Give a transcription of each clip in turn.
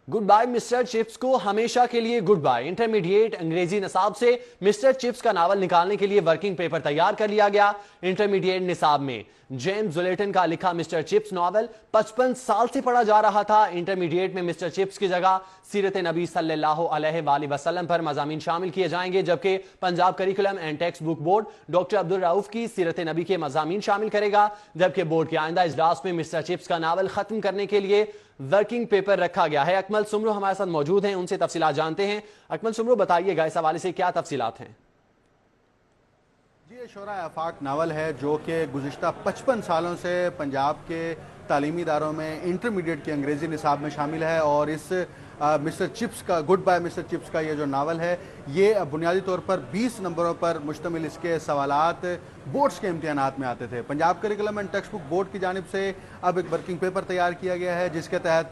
Good bye mister chips को हमेशा के लिए गुड बाय। इंटरमीडिएट अंग्रेजी निसाब से मिस्टर चिप्स का नावल निकालने के लिए वर्किंग पेपर तैयार कर लिया गया। इंटरमीडिएट निसाब में जेम्स जुलेटन का लिखा मिस्टर चिप्स नॉवल 55 साल से पढ़ा जा रहा था। इंटरमीडिएट में मिस्टर चिप्स की जगह सीरत नबी सल्लल्लाहु अलैहि वसल्लम पर मज़ामीन शामिल किए जाएंगे, जबकि Punjab curriculum and text book board doctor Abdul Rauf की सीरत नबी के मज़ामीन शामिल करेगा। जबकि बोर्ड के आइंदा इजलास में मिस्टर चिप्स का नावल खत्म करने के लिए वर्किंग पेपर रखा गया है। अकमल सुमरो हमारे साथ मौजूद हैं, उनसे तफसीलात जानते हैं। अकमल सुमरो, बताइएगा इस हवाले से क्या तफसीलात हैं? जी, ये शोरा आफाक नावल है जो कि गुज़िश्ता 55 सालों से पंजाब के तालीमी इदारों में इंटरमीडिएट के अंग्रेज़ी निसाब में शामिल है। और इस मिस्टर चिप्स का गुड बाय मिस्टर चिप्स का ये जो नावल है, ये बुनियादी तौर पर 20 नंबरों पर मुश्तमिल इसके सवालात बोर्ड्स के इम्तिहानात में आते थे। Punjab curriculum and text book board की जानिब से अब एक वर्किंग पेपर तैयार किया गया है, जिसके तहत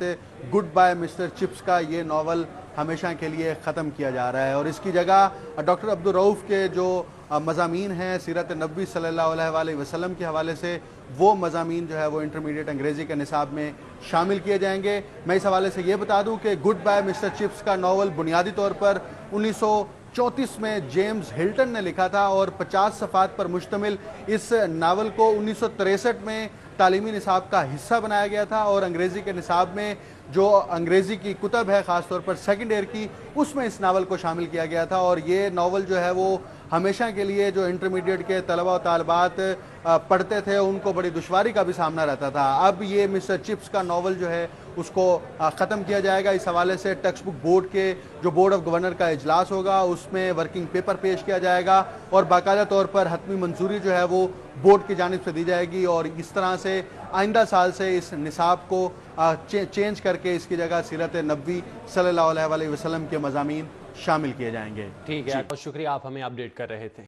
गुड बाय मिस्टर चिप्स का ये नावल हमेशा के लिए ख़त्म किया जा रहा है। और इसकी जगह डॉक्टर अब्दुल रऊफ के जो मज़ामीन हैं सीरत नबी सल्लल्लाहु अलैहि वसल्लम के हवाले से, वो मज़ामीन जो है वो इंटरमीडिएट अंग्रेज़ी के निसाब में शामिल किए जाएंगे। मैं इस हवाले से ये बता दूं कि गुड बाय मिस्टर चिप्स का नावल बुनियादी तौर पर 1934 में जेम्स हिल्टन ने लिखा था और 50 सफ़ात पर मुश्तमिल इस नावल को 1963 में तालीमी निसाब का हिस्सा बनाया गया था। और अंग्रेज़ी के निसाब में जो अंग्रेज़ी की कुतब है, ख़ास तौर पर सेकंड ईयर की, उसमें इस नावल को शामिल किया गया था। और ये नावल जो है वो हमेशा के लिए जो इंटरमीडिएट के तलबा और तालिबात पढ़ते थे, उनको बड़ी दुश्वारी का भी सामना रहता था। अब ये मिस्टर चिप्स का नावल जो है उसको ख़त्म किया जाएगा। इस हवाले से टेक्स्ट बुक बोर्ड के जो बोर्ड ऑफ गवर्नर का इजलास होगा, उसमें वर्किंग पेपर पेश किया जाएगा और बाकायदा तौर पर हतमी मंजूरी जो है वो बोर्ड की जानिब से दी जाएगी। और इस तरह से आइंदा साल से इस निसाब को चेंज करके इसकी जगह सीरत नबी सल्लल्लाहु अलैहि वसल्लम के मज़ामीन शामिल किए जाएंगे। ठीक है, बहुत शुक्रिया, आप हमें अपडेट कर रहे थे।